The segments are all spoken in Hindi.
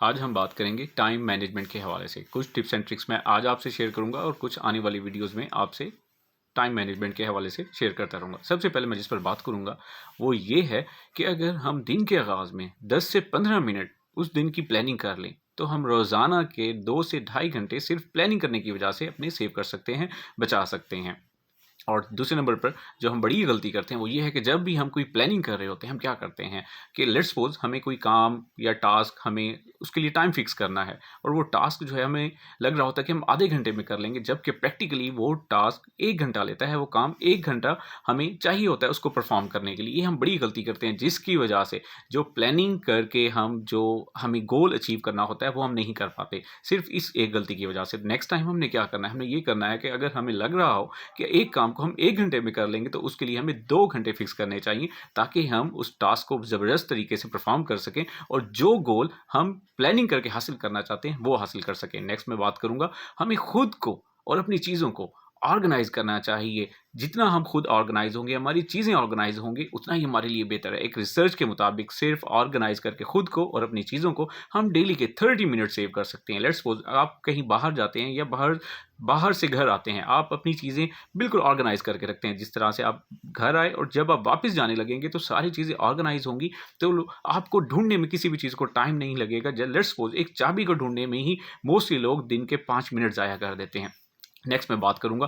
आज हम बात करेंगे टाइम मैनेजमेंट के हवाले से। कुछ टिप्स एंड ट्रिक्स मैं आज आपसे शेयर करूंगा और कुछ आने वाली वीडियोस में आपसे टाइम मैनेजमेंट के हवाले से शेयर करता रहूँगा। सबसे पहले मैं जिस पर बात करूँगा वो ये है कि अगर हम दिन के आगाज़ में 10 से 15 मिनट उस दिन की प्लानिंग कर लें, तो हम रोज़ाना के 2 से ढाई घंटे सिर्फ प्लानिंग करने की वजह से अपने सेव कर सकते हैं, बचा सकते हैं। और दूसरे नंबर पर जो हम बड़ी गलती करते हैं वो ये है कि जब भी हम कोई प्लानिंग कर रहे होते हैं, हम क्या करते हैं कि लेट्स सपोज हमें कोई काम या टास्क हमें उसके लिए टाइम फिक्स करना है और वो टास्क जो है हमें लग रहा होता है कि हम आधे घंटे में कर लेंगे, जबकि प्रैक्टिकली वो टास्क 1 घंटा लेता है। वो काम 1 घंटा हमें चाहिए होता है उसको परफॉर्म करने के लिए। ये हम बड़ी गलती करते हैं, जिसकी वजह से जो प्लानिंग करके हम जो हमें गोल अचीव करना होता है वो हम नहीं कर पाते, सिर्फ इस एक गलती की वजह से। नेक्स्ट टाइम हमने क्या करना है, हमने ये करना है कि अगर हमें लग रहा हो कि एक काम को हम 1 घंटे में कर लेंगे, तो उसके लिए हमें 2 घंटे फिक्स करने चाहिए, ताकि हम उस टास्क को ज़बरदस्त तरीके से परफॉर्म कर सकें और जो गोल हम प्लानिंग करके हासिल करना चाहते हैं वो हासिल कर सकें। नेक्स्ट मैं बात करूंगा, हमें खुद को और अपनी चीज़ों को ऑर्गेनाइज करना चाहिए। जितना हम खुद ऑर्गेनाइज होंगे, हमारी चीज़ें ऑर्गेनाइज होंगी, उतना ही हमारे लिए बेहतर है। एक रिसर्च के मुताबिक सिर्फ ऑर्गेनाइज करके खुद को और अपनी चीज़ों को हम डेली के 30 मिनट सेव कर सकते हैं। लेट्स सपोज आप कहीं बाहर जाते हैं या बाहर बाहर से घर आते हैं, आप अपनी चीज़ें बिल्कुल ऑर्गेनाइज करके रखते हैं। जिस तरह से आप घर आए और जब आप वापस जाने लगेंगे तो सारी चीज़ें ऑर्गेनाइज होंगी, तो आपको ढूंढने में किसी भी चीज़ को टाइम नहीं लगेगा। लेट्स सपोज एक चाबी को ढूंढने में ही मोस्टली लोग दिन के 5 मिनट ज़ाया कर देते हैं। नेक्स्ट मैं बात करूंगा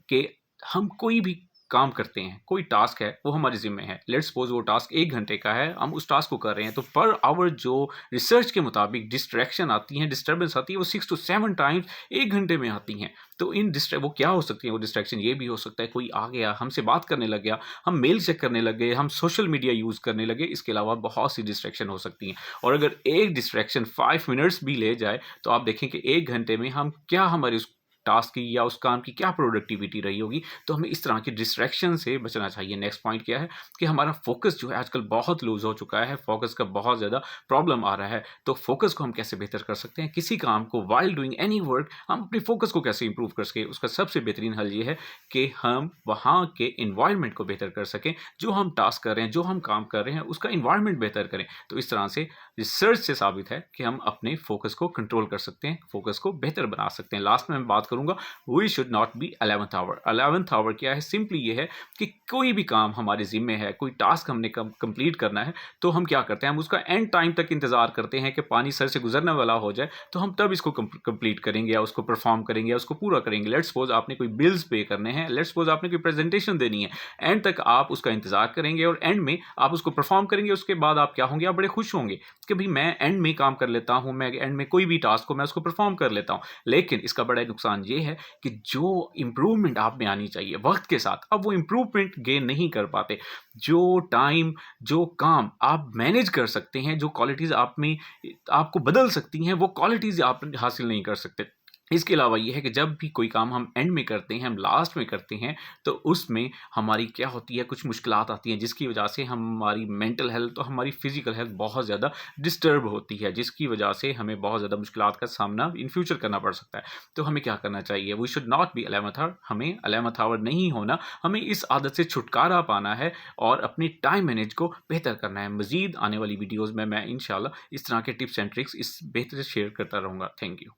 कि हम कोई भी काम करते हैं, कोई टास्क है वो हमारे ज़िम्मे है। लेट्स सपोज वो टास्क 1 घंटे का है, हम उस टास्क को कर रहे हैं, तो पर आवर जो रिसर्च के मुताबिक डिस्ट्रैक्शन आती है, डिस्टर्बेंस आती है, वो 6 to 7 टाइम्स 1 घंटे में आती हैं। तो इन डिस्ट्रैक्ट वो क्या हो सकती है, वो डिस्ट्रैक्शन ये भी हो सकता है कोई आ गया, हमसे बात करने लग गया, हम मेल चेक करने लग गए, हम सोशल मीडिया यूज़ करने लगे। इसके अलावा बहुत सी डिस्ट्रैक्शन हो सकती हैं। और अगर एक डिस्ट्रैक्शन 5 मिनट्स भी ले जाए, तो आप देखें कि 1 घंटे में हम क्या हमारी उस टास्क की या उस काम की क्या प्रोडक्टिविटी रही होगी। तो हमें इस तरह की डिस्ट्रैक्शन से बचना चाहिए। नेक्स्ट पॉइंट क्या है कि हमारा फोकस जो है आजकल बहुत लूज़ हो चुका है, फोकस का बहुत ज़्यादा प्रॉब्लम आ रहा है। तो फोकस को हम कैसे बेहतर कर सकते हैं, किसी काम को वाइल डूइंग एनी वर्क हम अपने फोकस को कैसे इंप्रूव कर सकें, उसका सबसे बेहतरीन हल ये है कि हम वहाँ के इन्वायरमेंट को बेहतर कर सकें। जो हम टास्क कर रहे हैं, जो हम काम कर रहे हैं, उसका इन्वायरमेंट बेहतर करें। तो इस तरह से रिसर्च से साबित है कि हम अपने फोकस को कंट्रोल कर सकते हैं, फोकस को बेहतर बना सकते हैं। लास्ट में मैं बात करूंगा, we should not be 11th hour. 11th hour क्या है, सिंपली ये है कि कोई भी काम हमारे जिम्मे है, कोई टास्क हमने कंप्लीट करना है, तो हम क्या करते हैं, हम उसका एंड टाइम तक इंतजार करते हैं कि पानी सर से गुजरने वाला हो जाए, तो हम तब इसको कंप्लीट करेंगे या उसको परफॉर्म करेंगे या उसको पूरा करेंगे। लेट्स सपोज आपने कोई बिल्स पे करने हैं, लेट्स सपोज आपने कोई प्रेजेंटेशन देनी है, एंड तक आप उसका इंतजार करेंगे और एंड में आप उसको परफॉर्म करेंगे। उसके बाद आप क्या होंगे, आप बड़े खुश होंगे कि भाई मैं एंड में काम कर लेता हूं, मैं एंड में कोई भी टास्क को मैं उसको परफॉर्म कर लेता हूं। लेकिन इसका बड़ा नुकसान ये है कि जो इंप्रूवमेंट आप में आनी चाहिए वक्त के साथ, अब वो इंप्रूवमेंट गेन नहीं कर पाते। जो टाइम, जो काम आप मैनेज कर सकते हैं, जो क्वालिटीज़ आप में आपको बदल सकती हैं, वो क्वालिटीज़ आप हासिल नहीं कर सकते। इसके अलावा ये है कि जब भी कोई काम हम एंड में करते हैं, हम लास्ट में करते हैं, तो उसमें हमारी क्या होती है, कुछ मुश्किलात आती हैं, जिसकी वजह से हमारी मेंटल हेल्थ और हमारी फिजिकल हेल्थ बहुत ज़्यादा डिस्टर्ब होती है, जिसकी वजह से हमें बहुत ज़्यादा मुश्किलात का सामना इन फ्यूचर करना पड़ सकता है। तो हमें क्या करना चाहिए, we should not be 11th hour. हमें 11th आवर नहीं होना, हमें इस आदत से छुटकारा पाना है और अपनी टाइम मैनेज को बेहतर करना है। मज़ीद आने वाली वीडियोज़ में मैं इंशाल्लाह इस तरह के टिप्स एंड ट्रिक्स इस बेहतर शेयर करता रहूँगा। Thank you.